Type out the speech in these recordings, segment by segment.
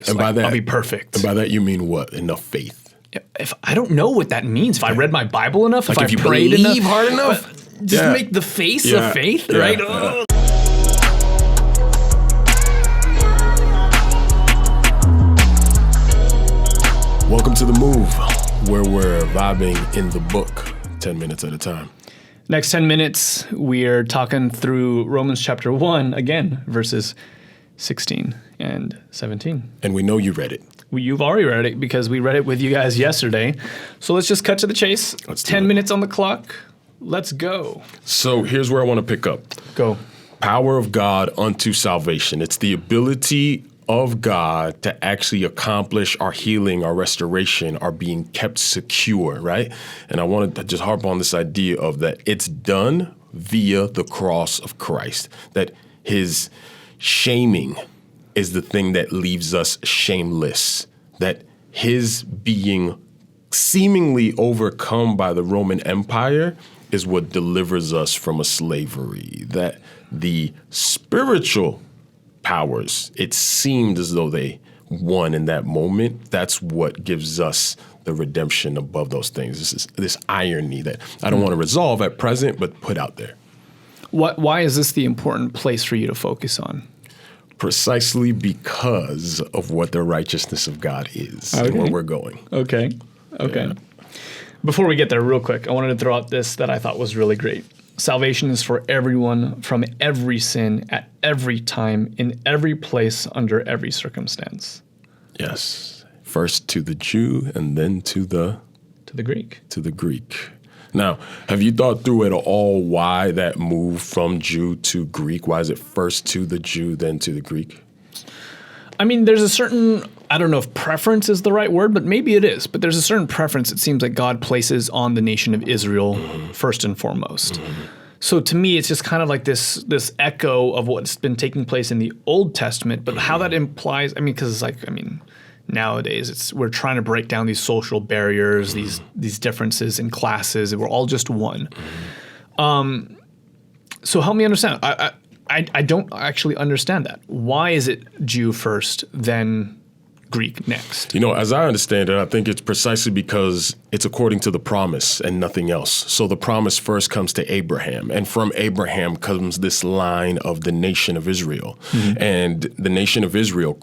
And by that, I'll be perfect. And by that, you mean what? Enough faith. If I don't know what that means, if I read my Bible enough, like if you prayed believe enough, hard enough, just make the face of faith, right? Oh. Welcome to The Move, where we're vibing in the book 10 minutes at a time. Next 10 minutes, we're talking through Romans chapter 1, again, verses 16 and 17. And we know you read it. You've already read it because we read it with you guys yesterday. So let's just cut to the chase. 10 minutes on the clock. Let's go. So here's where I want to pick up. Go. Power of God unto salvation. It's the ability of God to actually accomplish our healing, our restoration, our being kept secure, right? And I want to just harp on this idea of that it's done via the cross of Christ, that his shaming is the thing that leaves us shameless, that his being seemingly overcome by the Roman Empire is what delivers us from a slavery, that the spiritual powers, it seemed as though they won in that moment. That's what gives us the redemption above those things. This irony that I don't want to resolve at present, but put out there. Why is this the important place for you to focus on? Precisely because of what the righteousness of God is and where we're going. Okay. Yeah. Before we get there, real quick, I wanted to throw out this that I thought was really great. Salvation is for everyone from every sin at every time, in every place, under every circumstance. Yes. First to the Jew and then to the Greek. To the Greek. Now, have you thought through at all why that move from Jew to Greek? Why is it first to the Jew, then to the Greek? I mean, there's a certain, I don't know if preference is the right word, but maybe it is. But there's a certain preference it seems like God places on the nation of Israel first and foremost. So to me, it's just kind of like this echo of what's been taking place in the Old Testament, but how that implies, because nowadays we're trying to break down these social barriers, these differences in classes, and we're all just one. So help me understand. I don't actually understand that. Why is it Jew first, then Greek next? As I understand it, I think it's precisely because it's according to the promise and nothing else. So the promise first comes to Abraham, and from Abraham comes this line of the nation of Israel. And the nation of Israel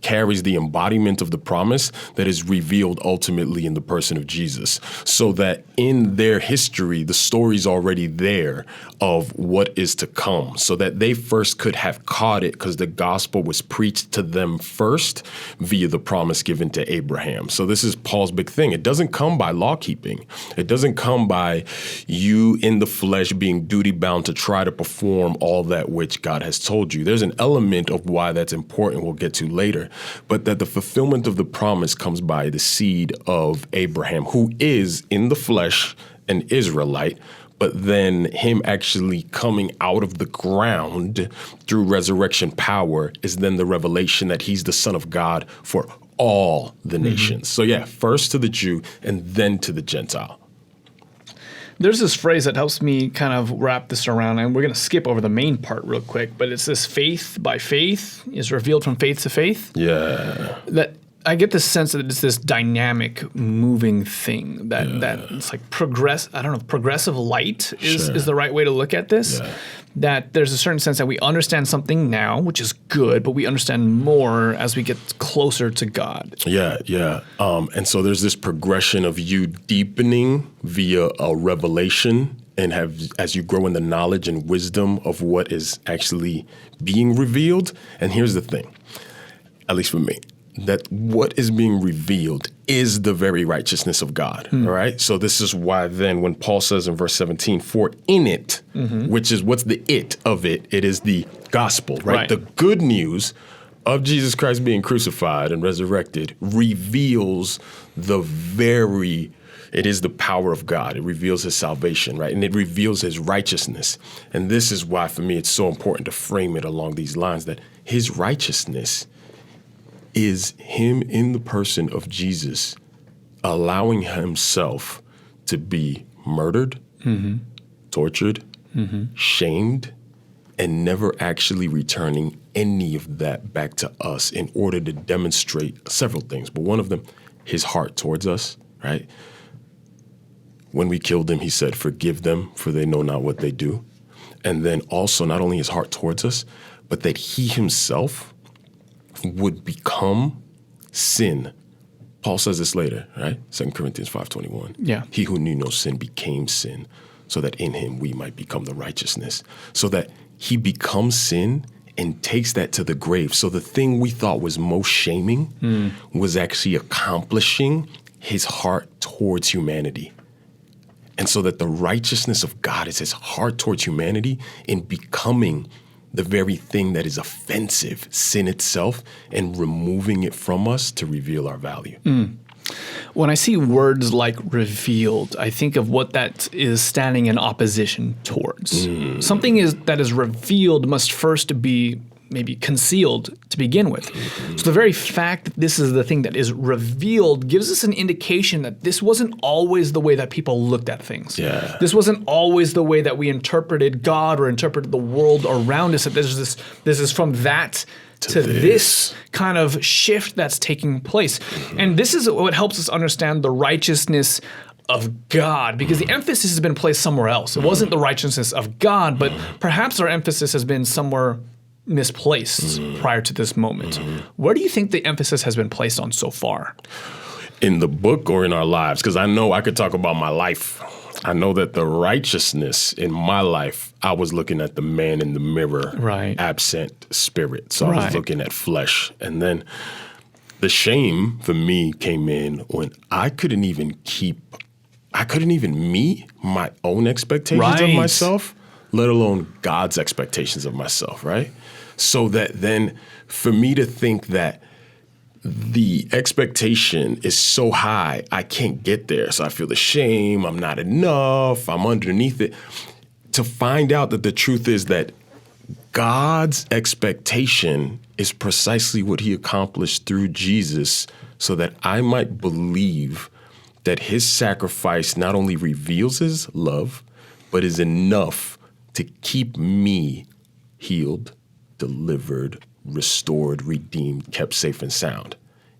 carries the embodiment of the promise that is revealed ultimately in the person of Jesus, so that in their history, the story's already there of what is to come, so that they first could have caught it because the gospel was preached to them first via the promise given to Abraham. So this is Paul's big thing. It doesn't come by law keeping. It doesn't come by you in the flesh being duty bound to try to perform all that which God has told you. There's an element of why that's important we'll get to later, but that the fulfillment of the promise comes by the seed of Abraham, who is in the flesh an Israelite, but then him actually coming out of the ground through resurrection power is then the revelation that he's the Son of God for all the nations. So first to the Jew and then to the Gentile. There's this phrase that helps me kind of wrap this around, and we're going to skip over the main part real quick, but it's this faith by faith is revealed from faith to faith. Yeah. That I get the sense that it's this dynamic, moving thing that it's like progressive light is the right way to look at this. Yeah. That there's a certain sense that we understand something now, which is good, but we understand more as we get closer to God. Yeah. And so there's this progression of you deepening via a revelation and as you grow in the knowledge and wisdom of what is actually being revealed. And here's the thing, at least for me, that what is being revealed is the very righteousness of God, all right? So this is why then when Paul says in verse 17, for in it, which is what's the it of it? It is the gospel, right? The good news of Jesus Christ being crucified and resurrected reveals it is the power of God. It reveals his salvation, right? And it reveals his righteousness. And this is why for me it's so important to frame it along these lines, that his righteousness is him in the person of Jesus allowing himself to be murdered, tortured, shamed, and never actually returning any of that back to us in order to demonstrate several things. But one of them, his heart towards us, right? When we killed him, he said, forgive them, for they know not what they do. And then also not only his heart towards us, but that he himself would become sin. Paul says this later, right? 2 Corinthians 5:21. Yeah. He who knew no sin became sin, so that in him we might become the righteousness. So that he becomes sin and takes that to the grave. So the thing we thought was most shaming was actually accomplishing his heart towards humanity. And so that the righteousness of God is his heart towards humanity in becoming the very thing that is offensive, sin itself, and removing it from us to reveal our value. When I see words like revealed, I think of what that is standing in opposition towards. Something that is revealed must first be maybe concealed to begin with. So the very fact that this is the thing that is revealed gives us an indication that this wasn't always the way that people looked at things. Yeah. This wasn't always the way that we interpreted God or interpreted the world around us. That this is from that to this kind of shift that's taking place. And this is what helps us understand the righteousness of God, because the emphasis has been placed somewhere else. It wasn't the righteousness of God, but perhaps our emphasis has been somewhere misplaced prior to this moment. Where do you think the emphasis has been placed on so far? In the book or in our lives? Because I know I could talk about my life. I know that the righteousness in my life, I was looking at the man in the mirror, Right. absent spirit. So I Right. was looking at flesh. And then the shame for me came in when I couldn't even meet my own expectations of Right. myself, let alone God's expectations of myself, right? So that then for me to think that the expectation is so high, I can't get there. So I feel the shame, I'm not enough, I'm underneath it. To find out that the truth is that God's expectation is precisely what he accomplished through Jesus so that I might believe that his sacrifice not only reveals his love, but is enough to keep me healed, delivered, restored, redeemed, kept safe and sound.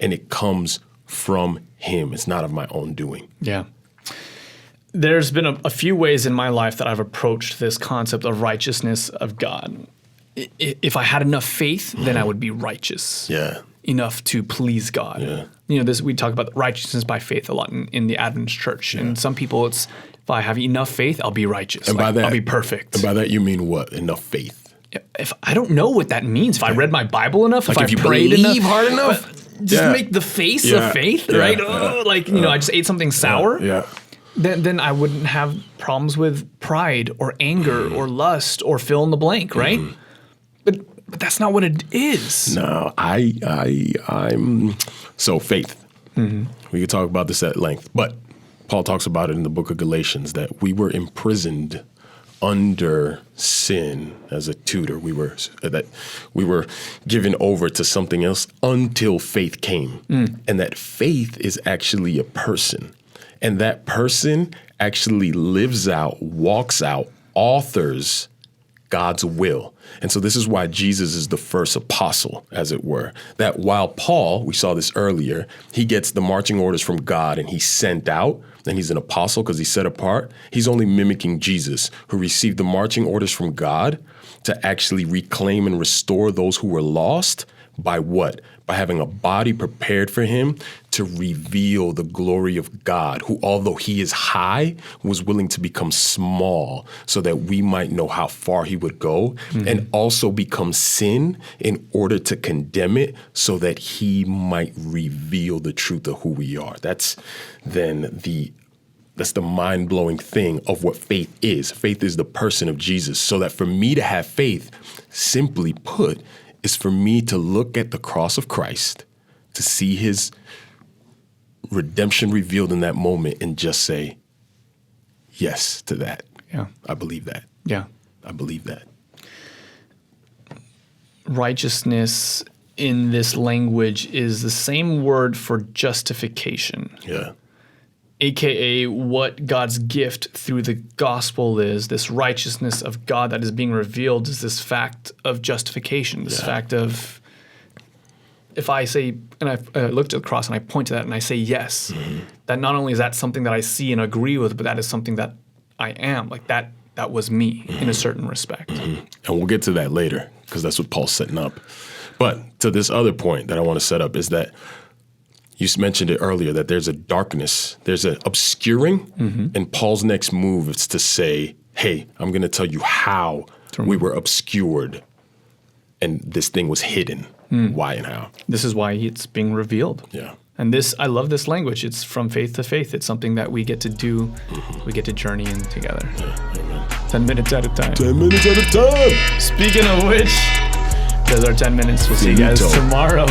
And it comes from him. It's not of my own doing. Yeah. There's been a few ways in my life that I've approached this concept of righteousness of God. If I had enough faith, then I would be righteous. Yeah. Enough to please God. Yeah. You know, we talk about righteousness by faith a lot in the Adventist church. And some people, it's, if I have enough faith, I'll be righteous. And by that, I'll be perfect. And by that, you mean what? Enough faith. If I don't know what that means. If I read my Bible enough, Like if if you I prayed believe enough, hard enough? just Yeah. make the face Yeah. of faith, Yeah. right? Yeah. Oh, like, you know, I just ate something sour. Yeah. Then I wouldn't have problems with pride or anger or lust or fill in the blank, right? But that's not what it is. No, I'm so faith. We could talk about this at length, but Paul talks about it in the book of Galatians that we were imprisoned under sin as a tutor. We were given over to something else until faith came, and that faith is actually a person, and that person actually lives out, walks out, authors God's will. And so this is why Jesus is the first apostle, as it were. That while Paul, we saw this earlier, he gets the marching orders from God and he's sent out, and he's an apostle because he's set apart, he's only mimicking Jesus, who received the marching orders from God to actually reclaim and restore those who were lost by what? By having a body prepared for him to reveal the glory of God, who, although he is high, was willing to become small so that we might know how far he would go, and also become sin in order to condemn it so that he might reveal the truth of who we are. That's the mind-blowing thing of what faith is. Faith is the person of Jesus. So that for me to have faith, simply put, is for me to look at the cross of Christ, to see his redemption revealed in that moment and just say yes to that. Yeah. I believe that. Yeah. I believe that. Righteousness in this language is the same word for justification. Yeah. AKA what God's gift through the gospel is, this righteousness of God that is being revealed, is this fact of justification, this fact of, if I say, and I looked at the cross and I point to that and I say yes, that not only is that something that I see and agree with, but that is something that I am, like that was me in a certain respect. And we'll get to that later, because that's what Paul's setting up. But to this other point that I want to set up is that you mentioned it earlier, that there's a darkness, there's an obscuring, and Paul's next move is to say, hey, I'm going to tell you how we were obscured and this thing was hidden, why and how. This is why it's being revealed. Yeah. And this, I love this language. It's from faith to faith. It's something that we get to do. We get to journey in together. Amen. 10 minutes at a time. 10 minutes at a time. Speaking of which, there's our 10 minutes. We'll see you guys tomorrow.